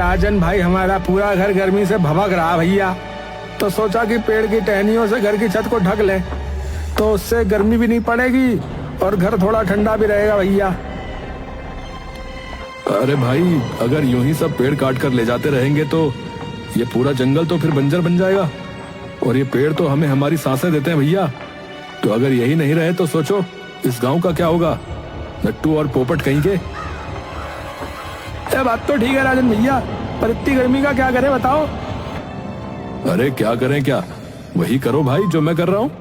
राजन भाई, हमारा पूरा घर गर्मी से भभक रहा भैया, तो सोचा कि पेड़ की टहनियों से घर की छत को ढक ले, तो उससे गर्मी भी नहीं पड़ेगी और घर थोड़ा ठंडा भी रहेगा भैया। अरे भाई, अगर यूं ही सब पेड़ काट कर ले जाते रहेंगे तो ये पूरा जंगल तो फिर बंजर बन जाएगा, और ये पेड़ तो हमें हमारी सांसें देते हैं भैया। तो अगर यही नहीं रहे तो सोचो इस गांव का क्या होगा, नट्टू और पोपट कहीं के। ये बात तो ठीक है राजन भैया, पर इतनी गर्मी का क्या करें बताओ। अरे क्या करें क्या, वही करो भाई जो मैं कर रहा हूँ।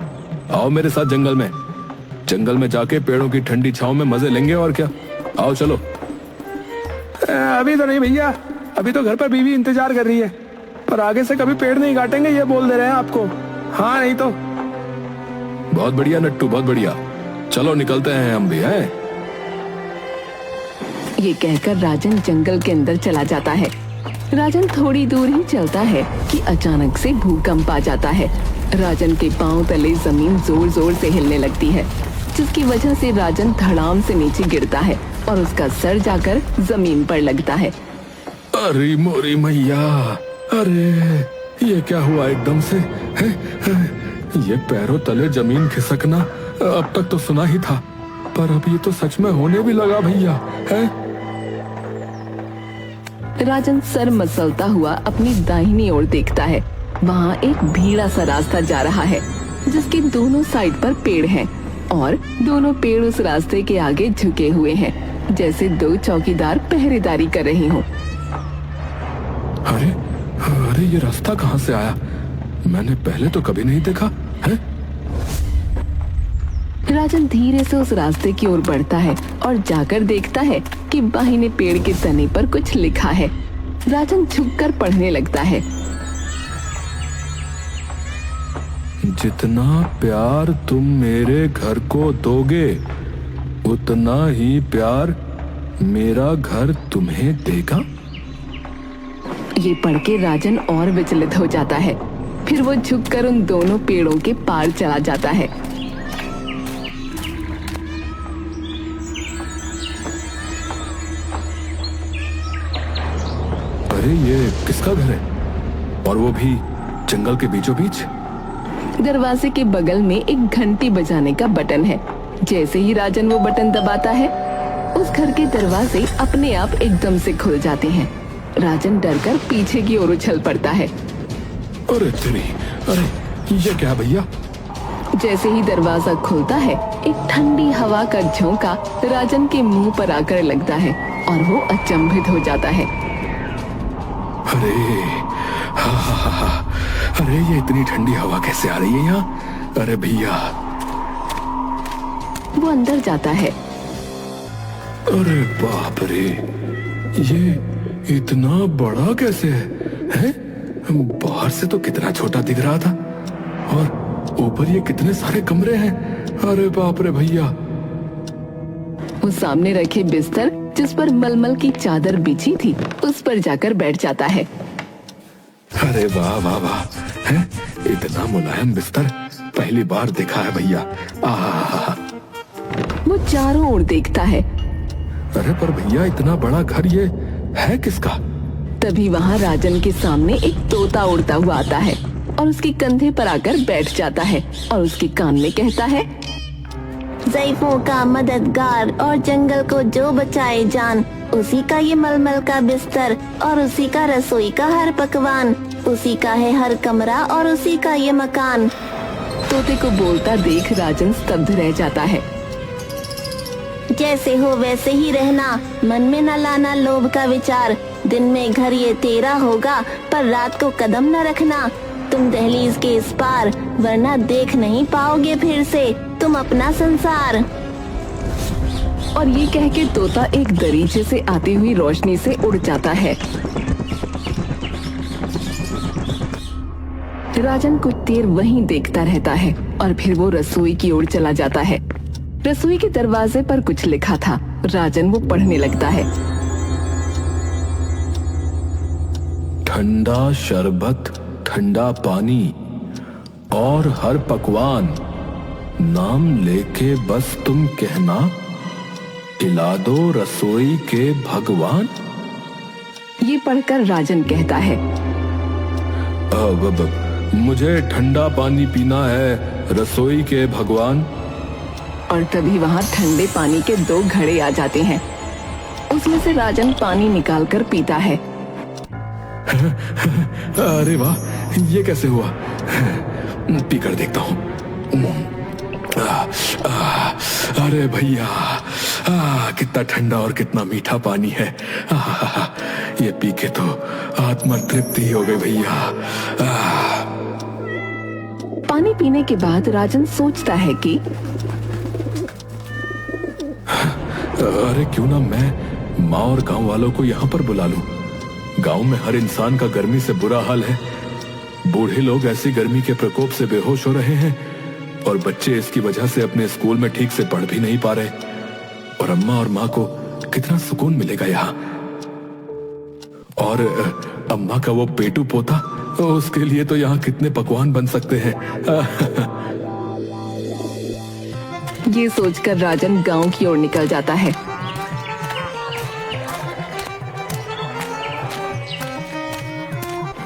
आओ मेरे साथ जंगल में जाके पेड़ों की ठंडी छांव में मजे लेंगे, और क्या। आओ चलो। अभी तो नहीं भैया, अभी तो घर पर बीवी इंतजार कर रही है, पर आगे से कभी पेड़ नहीं काटेंगे ये बोल दे रहे हैं आपको। हाँ नहीं तो। बहुत बढ़िया नट्टू, बहुत बढ़िया, चलो निकलते हैं हम भी हैं। ये कहकर राजन जंगल के अंदर चला जाता है। राजन थोड़ी दूर ही चलता है कि अचानक से भूकंप आ जाता है। राजन के पांव तले जमीन जोर जोर से हिलने लगती है, जिसकी वजह से राजन धड़ाम से नीचे गिरता है और उसका सर जाकर जमीन पर लगता है। अरे मोरी मैया, अरे ये क्या हुआ एकदम से है? ये पैरों तले जमीन खिसकना अब तक तो सुना ही था, पर अब ये तो सच में होने भी लगा भैया है। राजन सर मसलता हुआ अपनी दाहिनी ओर देखता है। वहाँ एक भीड़ा सा रास्ता जा रहा है, जिसके दोनों साइड पर पेड़ हैं, और दोनों पेड़ उस रास्ते के आगे झुके हुए हैं, जैसे दो चौकीदार पहरेदारी कर रहे हों। अरे अरे, ये रास्ता कहाँ से आया? मैंने पहले तो कभी नहीं देखा है। राजन धीरे से उस रास्ते की ओर बढ़ता है और जाकर देखता है कि बाहिने पेड़ के तने पर कुछ लिखा है। राजन झुककर पढ़ने लगता है। जितना प्यार तुम मेरे घर को दोगे, उतना ही प्यार मेरा घर तुम्हें देगा। ये पढ़ के राजन और विचलित हो जाता है। फिर वो झुककर उन दोनों पेड़ों के पार चला जाता है। अरे ये किसका घर है, और वो भी जंगल के बीचों बीच? दरवाजे के बगल में एक घंटी बजाने का बटन है। जैसे ही राजन वो बटन दबाता है, उस घर के दरवाजे अपने आप एकदम से खुल जाते हैं। राजन डरकर पीछे की ओर उछल पड़ता है। अरे तेरी, अरे ये क्या भैया? जैसे ही दरवाजा खुलता है, एक ठंडी हवा का झोंका राजन के मुंह पर आकर लगता है और वो अचंभित हो जाता है। अरे अरे, ये इतनी ठंडी हवा कैसे आ रही है यहाँ? अरे भैया। वो अंदर जाता है। अरे बाप रे, ये इतना बड़ा कैसे है? बाहर से तो कितना छोटा दिख रहा था, और ऊपर ये कितने सारे कमरे हैं। अरे बाप रे भैया। वो सामने रखे बिस्तर, जिस पर मलमल की चादर बिछी थी, उस पर जाकर बैठ जाता है। अरे वाह वाह वाह, है इतना मुलायम बिस्तर पहली बार देखा है भैया। आहा। वो चारों ओर देखता है। अरे पर भैया, इतना बड़ा घर ये है किसका? तभी वहाँ राजन के सामने एक तोता उड़ता हुआ आता है और उसके कंधे पर आकर बैठ जाता है और उसके कान में कहता है, ज़ईफ़ों का मददगार और जंगल को जो बचाए जान, उसी का ये मलमल का बिस्तर और उसी का रसोई का हर पकवान, उसी का है हर कमरा और उसी का ये मकान। तोते को बोलता देख राजन स्तब्ध रह जाता है। जैसे हो वैसे ही रहना, मन में न लाना लोभ का विचार, दिन में घर ये तेरा होगा पर रात को कदम न रखना, तुम दहलीज के इस पार, वरना देख नहीं पाओगे फिर से तुम अपना संसार। और ये कह के तोता एक दरीचे से आती हुई रोशनी से उड़ जाता है। राजन कुछ देर वहीं देखता रहता है और फिर वो रसोई की ओर चला जाता है। रसोई के दरवाजे पर कुछ लिखा था। राजन वो पढ़ने लगता है। ठंडा शरबत, ठंडा पानी और हर पकवान, नाम लेके बस तुम कहना, खिला दो रसोई के भगवान। ये पढ़कर राजन कहता है, मुझे ठंडा पानी पीना है रसोई के भगवान। और तभी वहाँ ठंडे पानी के 2 घड़े आ जाते हैं। उसमें से राजन पानी निकालकर पीता है। अरे वाह, ये कैसे हुआ? पी कर देखता हूँ। अरे भैया, कितना ठंडा और कितना मीठा पानी है। ये पी के तो आत्मा तृप्ति हो गई भैया। पानी पीने के बाद राजन सोचता है कि अरे क्यों ना मैं माँ और गांव वालों को यहाँ पर बुला लूं। गांव में हर इंसान का गर्मी से बुरा हाल है। बूढ़े लोग ऐसी गर्मी के प्रकोप से बेहोश हो रहे हैं और बच्चे इसकी वजह से अपने स्कूल में ठीक से पढ़ भी नहीं पा रहे। और अम्मा और माँ को कितना सुकून मिलेगा यहाँ। और अम्मा का वो पेटू पोता, उसके लिए तो यहाँ कितने पकवान बन सकते हैं। ये सोचकर राजन गांव की ओर निकल जाता है।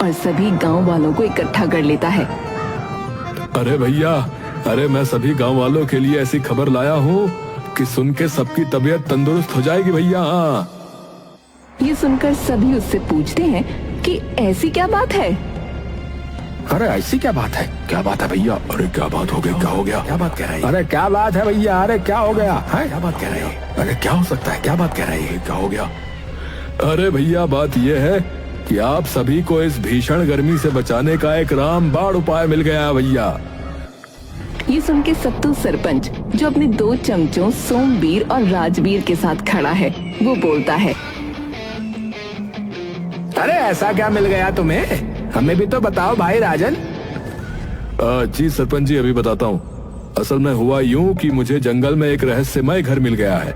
और सभी गांव वालों को इकट्ठा कर लेता है। अरे भैया, अरे मैं सभी गांव वालों के लिए ऐसी खबर लाया हूँ कि सुन के सबकी तबीयत तंदुरुस्त हो जाएगी भैया। ये सुनकर सभी उससे पूछते हैं कि ऐसी क्या बात है। अरे ऐसी क्या बात है? क्या बात है भैया? अरे क्या बात हो गई? क्या हो गया? क्या बात कह रहे हैं? अरे क्या बात है भैया? अरे क्या हो गया है? क्या बात कह रहे हैं? अरे क्या हो सकता है? क्या बात कह रहे हैं? क्या हो गया? अरे भैया, बात यह है कि आप सभी को इस भीषण गर्मी से बचाने का एक रामबाण उपाय मिल गया है भैया। ये सुन के सत्तू सरपंच, जो अपने 2 चमचों सोमवीर और राजवीर के साथ खड़ा है, वो बोलता है, अरे ऐसा क्या मिल गया तुम्हें? हमें भी तो बताओ भाई राजन। जी सरपंच जी, अभी बताता हूँ। असल में हुआ यूं कि मुझे जंगल में एक रहस्यमय घर मिल गया है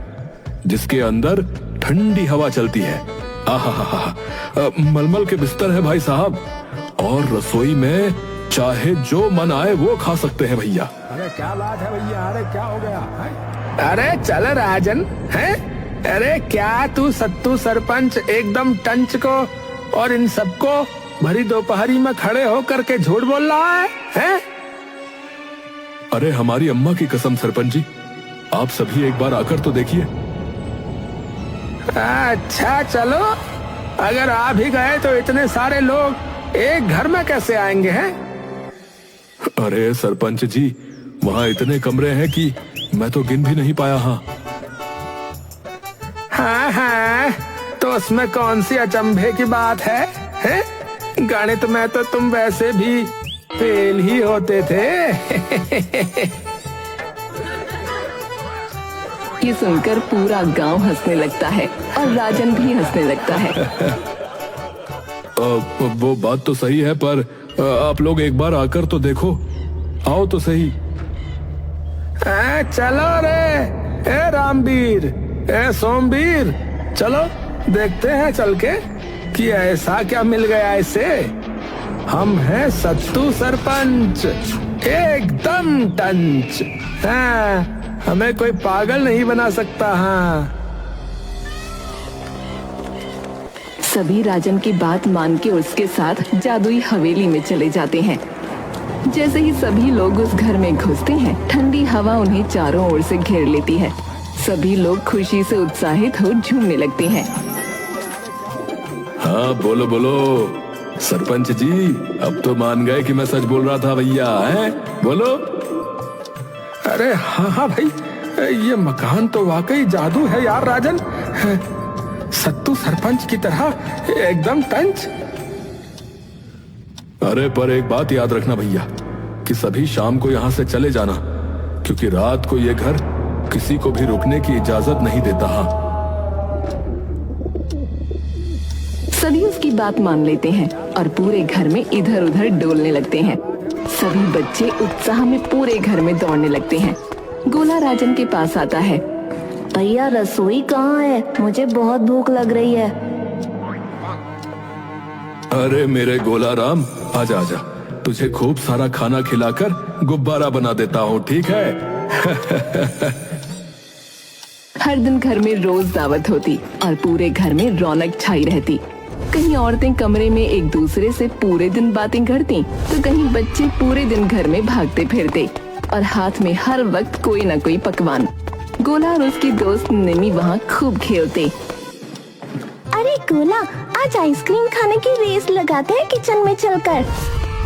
जिसके अंदर ठंडी हवा चलती है। मलमल के बिस्तर है भाई साहब, और रसोई में चाहे जो मन आए वो खा सकते हैं भैया। अरे क्या बात है भैया? अरे क्या हो गया है? अरे चल राजन, है? अरे क्या तू सत्तू सरपंच एकदम टंच को और इन सबको भरी दोपहरी में खड़े होकर के झूठ बोल रहा है? अरे हमारी अम्मा की कसम सरपंच जी, आप सभी एक बार आकर तो देखिए। अच्छा चलो, अगर आ भी गए तो इतने सारे लोग एक घर में कैसे आएंगे? हैं? अरे सरपंच जी, वहाँ इतने कमरे हैं कि मैं तो गिन भी नहीं पाया। हाँ, तो उसमें कौन सी अचंभे की बात है? गणित में तो तुम वैसे भी फेल ही होते थे। ये सुनकर पूरा गांव हंसने लगता है और राजन भी हंसने लगता है। वो बात तो सही है, पर आप लोग एक बार आकर तो देखो। आओ तो सही। चलो रे, ए रामवीर, ए सोमवीर, चलो देखते हैं चल के कि ऐसा क्या मिल गया इसे। हम हैं सत्तू सरपंच, एकदम टंच। हाँ, हमें कोई पागल नहीं बना सकता। हाँ। सभी राजन की बात मान के उसके साथ जादुई हवेली में चले जाते हैं। जैसे ही सभी लोग उस घर में घुसते हैं, ठंडी हवा उन्हें चारों ओर से घेर लेती है। सभी लोग खुशी से उत्साहित हो झूमने लगते हैं। हाँ बोलो बोलो सरपंच जी, अब तो मान गए कि मैं सच बोल रहा था भैया, हैं? बोलो। अरे हाँ भाई, ये मकान तो वाकई जादू है यार राजन। सत्तू सरपंच की तरह एकदम टंच। अरे पर एक बात याद रखना भैया कि सभी शाम को यहाँ से चले जाना, क्योंकि रात को ये घर किसी को भी रुकने की इजाजत नहीं देता। हाँ। सभी उसकी बात मान लेते हैं और पूरे घर में इधर उधर डोलने लगते हैं। सभी बच्चे उत्साह में पूरे घर में दौड़ने लगते हैं। गोला राजन के पास आता है। भैया रसोई कहाँ है? मुझे बहुत भूख लग रही है। अरे मेरे गोला राम, आजा आजा, तुझे खूब सारा खाना खिलाकर गुब्बारा बना देता हूँ, ठीक है? हर दिन घर में रोज दावत होती और पूरे घर में रौनक छाई रहती। कहीं औरतें कमरे में एक दूसरे से पूरे दिन बातें करती, तो कहीं बच्चे पूरे दिन घर में भागते फिरते और हाथ में हर वक्त कोई न कोई पकवान। गोला और उसकी दोस्त निमी वहाँ खूब खेलते। अरे गोला, आज आइसक्रीम खाने की रेस लगाते हैं किचन में चलकर।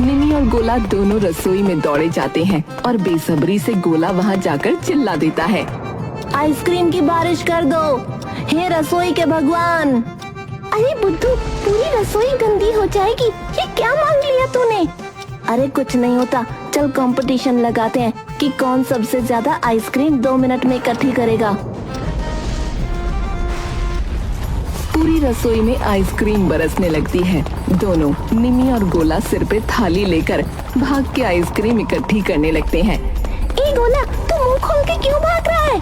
निमी और गोला दोनों रसोई में दौड़े जाते हैं और बेसब्री से गोला वहाँ जाकर चिल्ला देता है, आइसक्रीम की बारिश कर दो, हे रसोई के भगवान। अरे बुद्धू, पूरी रसोई गंदी हो जाएगी, ये क्या मांग लिया तूने? अरे कुछ नहीं होता, चल कंपटीशन लगाते हैं कि कौन सबसे ज्यादा आइसक्रीम 2 मिनट में इकट्ठी करेगा। पूरी रसोई में आइसक्रीम बरसने लगती है। दोनों निमी और गोला सिर पे थाली लेकर भाग के आइसक्रीम इकट्ठी करने लगते हैं। ए गोला, तू मुंह खोल के क्यों भाग रहा है?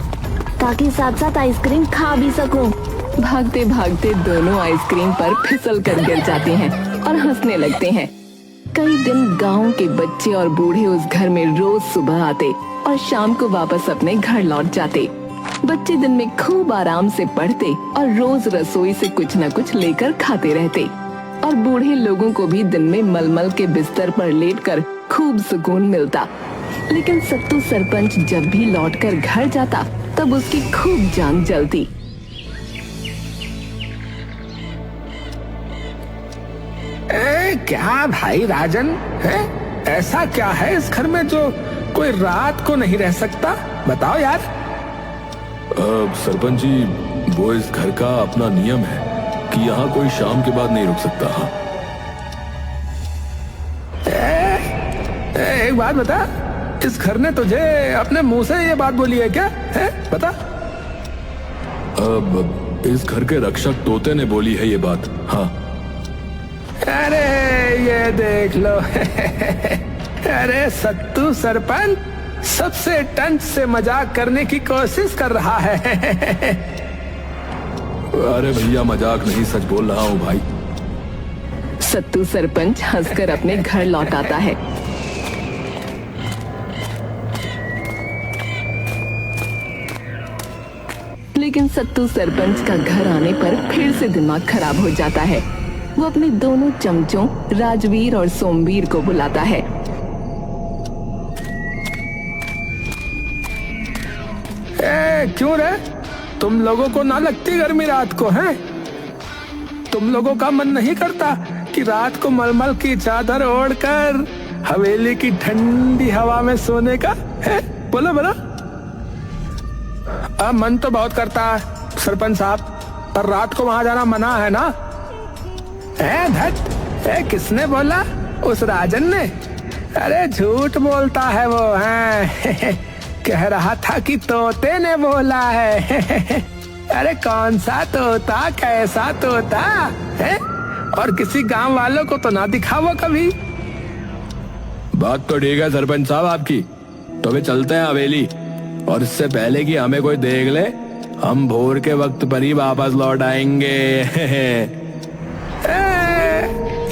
ताकि साथ साथ आइसक्रीम खा भी सकूं। भागते भागते दोनों आइसक्रीम पर फिसल कर गिर जाते हैं और हंसने लगते हैं। कई दिन गांव के बच्चे और बूढ़े उस घर में रोज सुबह आते और शाम को वापस अपने घर लौट जाते। बच्चे दिन में खूब आराम से पढ़ते और रोज रसोई से कुछ न कुछ लेकर खाते रहते और बूढ़े लोगों को भी दिन में मलमल के बिस्तर पर लेटकर खूब सुकून मिलता। लेकिन सत्तू सरपंच जब भी लौटकर घर जाता तब उसकी खूब जान जलती। क्या भाई राजन है? ऐसा क्या है इस घर में जो कोई रात को नहीं रह सकता? बताओ यार। सरपंच जी, वो इस घर का अपना नियम है कि यहाँ कोई शाम के बाद नहीं रुक सकता। हाँ। एक बात बता, इस घर ने तुझे अपने मुंह से ये बात बोली है क्या? है बता। इस घर के रक्षक तोते ने बोली है ये बात। हाँ। अरे ये देख लो अरे सत्तू सरपंच सबसे टंच से मजाक करने की कोशिश कर रहा है अरे भैया, मजाक नहीं, सच बोल रहा हूँ भाई। सत्तू सरपंच हंसकर अपने घर लौट आता है। लेकिन सत्तू सरपंच का घर आने पर फिर से दिमाग खराब हो जाता है। वो अपने दोनों चमचों राजवीर और सोमवीर को बुलाता है। क्यों रे? तुम लोगों को ना लगती गर्मी रात को? है तुम लोगों का मन नहीं करता कि रात को मलमल की चादर ओढ़कर हवेली की ठंडी हवा में सोने का? है बोलो बोलो। अब मन तो बहुत करता है सरपंच साहब, पर रात को वहां जाना मना है ना। धत, किसने बोला? उस राजन ने? अरे झूठ बोलता है वो। है कह रहा था कि तोते ने बोला है अरे कौन सा तोता, कैसा तोता है? और किसी गांव वालों को तो ना दिखा वो कभी। बात तो ठीक है सरपंच साहब आपकी, तो वे चलते हैं हवेली, और इससे पहले कि हमें कोई देख ले, हम भोर के वक्त पर ही वापस लौट आएंगे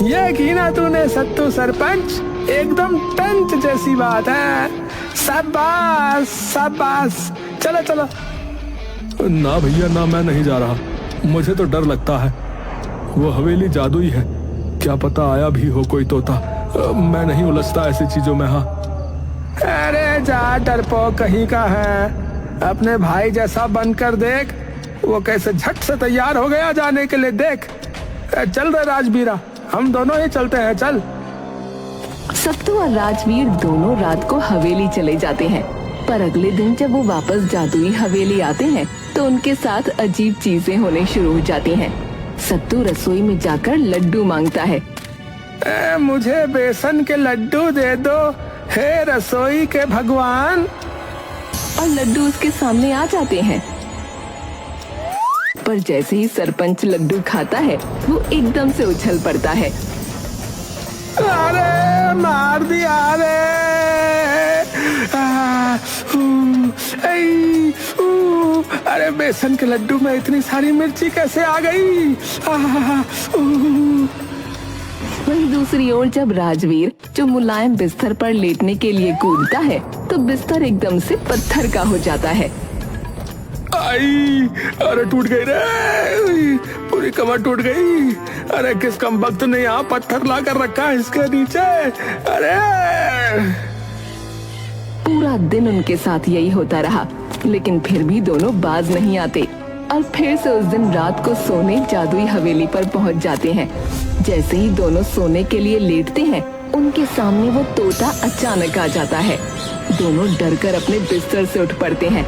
ये की ना तूने सत्तू सरपंच, एकदम टंच जैसी बात है। शाबाश शाबाश, चलो चलो। ना भैया ना, मैं नहीं जा रहा, मुझे तो डर लगता है। वो हवेली जादुई है, क्या पता आया भी हो कोई तोता। मैं नहीं उलझता ऐसी चीजों में। हाँ। अरे जा डरपोक कहीं का है, अपने भाई जैसा बनकर देख, वो कैसे झट से तैयार हो गया जाने के लिए। देख चल रहे राजवीरा, हम दोनों ही चलते हैं, चल। सत्तू और राजवीर दोनों रात को हवेली चले जाते हैं, पर अगले दिन जब वो वापस जादुई हवेली आते हैं तो उनके साथ अजीब चीजें होने शुरू हो जाती हैं। सत्तू रसोई में जाकर लड्डू मांगता है। मुझे बेसन के लड्डू दे दो हे रसोई के भगवान। और लड्डू उसके सामने आ जाते हैं, पर जैसे ही सरपंच लड्डू खाता है वो एकदम से उछल पड़ता है। अरे मार दिया रे। अरे बेसन के लड्डू में इतनी सारी मिर्ची कैसे आ गई? वहीं दूसरी ओर जब राजवीर जो मुलायम बिस्तर पर लेटने के लिए कूदता है तो बिस्तर एकदम से पत्थर का हो जाता है। आई, अरे टूट गई रे, पूरी कमर टूट गई। अरे किस कमबख्त ने यहाँ पत्थर ला कर रखा है इसके नीचे। अरे पूरा दिन उनके साथ यही होता रहा, लेकिन फिर भी दोनों बाज नहीं आते और फिर से उस दिन रात को सोने जादुई हवेली पर पहुंच जाते हैं। जैसे ही दोनों सोने के लिए लेटते हैं, उनके सामने वो तोता अचानक आ जाता है। दोनों डरकर अपने बिस्तर से उठ पड़ते हैं।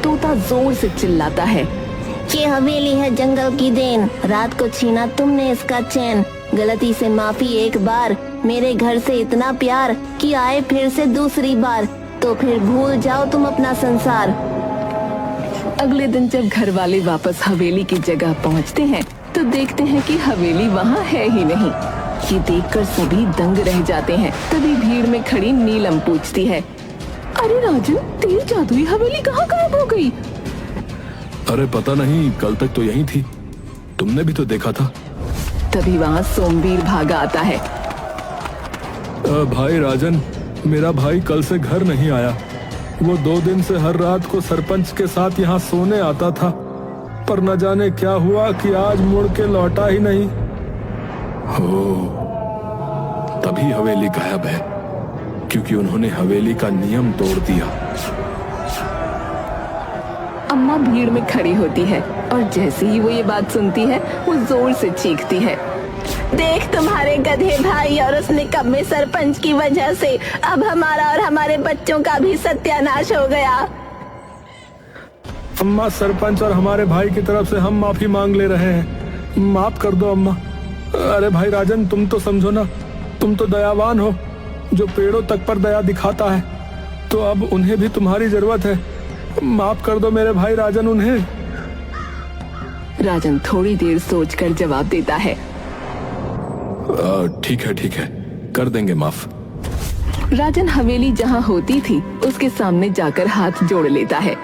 तोता जोर से चिल्लाता है, ये हवेली है जंगल की देन, रात को छीना तुमने इसका चैन। गलती से माफी एक बार, मेरे घर से इतना प्यार कि आए फिर से दूसरी बार, तो फिर भूल जाओ तुम अपना संसार। अगले दिन जब घर वाले वापस हवेली की जगह पहुंचते हैं तो देखते हैं कि हवेली वहाँ है ही नहीं। ये देखकर सभी दंग रह जाते हैं। तभी भीड़ में खड़ी नीलम पूछती है, अरे राजन, तेरी जादुई हवेली कहाँ गायब हो गई? अरे पता नहीं, कल तक तो यहीं थी, तुमने भी तो देखा था। तभी वहाँ सोमवीर भागा आता है। भाई राजन, मेरा भाई कल से घर नहीं आया। वो 2 दिन से हर रात को सरपंच के साथ यहाँ सोने आता था, पर न जाने क्या हुआ कि आज मुड़ के लौटा ही नहीं। हो, तभी हवेली गायब है, क्योंकि उन्होंने हवेली का नियम तोड़ दिया। अम्मा भीड़ में खड़ी होती है और जैसे ही वो ये बात सुनती है, वो जोर से चीखती है, देख तुम्हारे गधे भाई और उस निकम्मे सरपंच की वजह से अब हमारा और हमारे बच्चों का भी सत्यानाश हो गया। अम्मा, सरपंच और हमारे भाई की तरफ से हम माफी मांग ले रहे हैं, माफ कर दो अम्मा। अरे भाई राजन, तुम तो समझो ना, तुम तो दयावान हो, जो पेड़ों तक पर दया दिखाता है, तो अब उन्हें भी तुम्हारी जरूरत है। माफ कर दो मेरे भाई राजन उन्हें। राजन थोड़ी देर सोचकर जवाब देता है, ठीक है, कर देंगे माफ। राजन हवेली जहाँ होती थी उसके सामने जाकर हाथ जोड़ लेता है।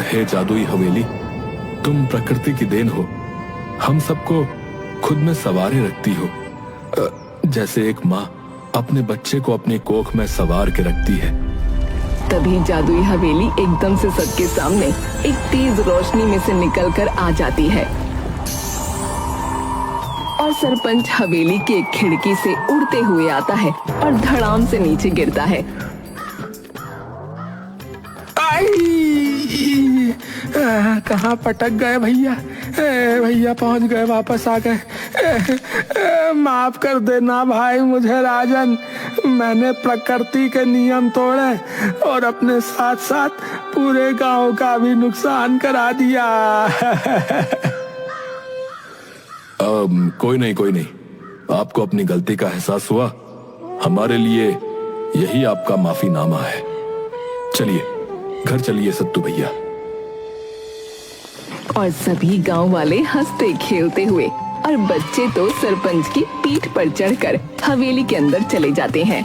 हे जादुई हवेली, तुम प्रकृति की देन हो, हम सबको खुद में सवारे रखती हो, जैसे एक माँ अपने बच्चे को अपनी कोख में सवार के रखती है। तभी जादुई हवेली एकदम से सबके सामने एक तेज रोशनी में से निकलकर आ जाती है और सरपंच हवेली की एक खिड़की से उड़ते हुए आता है और धड़ाम से नीचे गिरता है। कहाँ पटक गए भैया? भैया पहुंच गए, वापस आ गए। माफ कर देना भाई मुझे राजन, मैंने प्रकृति के नियम तोड़े और अपने साथ साथ पूरे गांव का भी नुकसान करा दिया। कोई नहीं, आपको अपनी गलती का एहसास हुआ, हमारे लिए यही आपका माफीनामा है। चलिए घर चलिए सत्तू भैया। और सभी गांव वाले हंसते खेलते हुए और बच्चे तो सरपंच की पीठ पर चढ़कर हवेली के अंदर चले जाते हैं।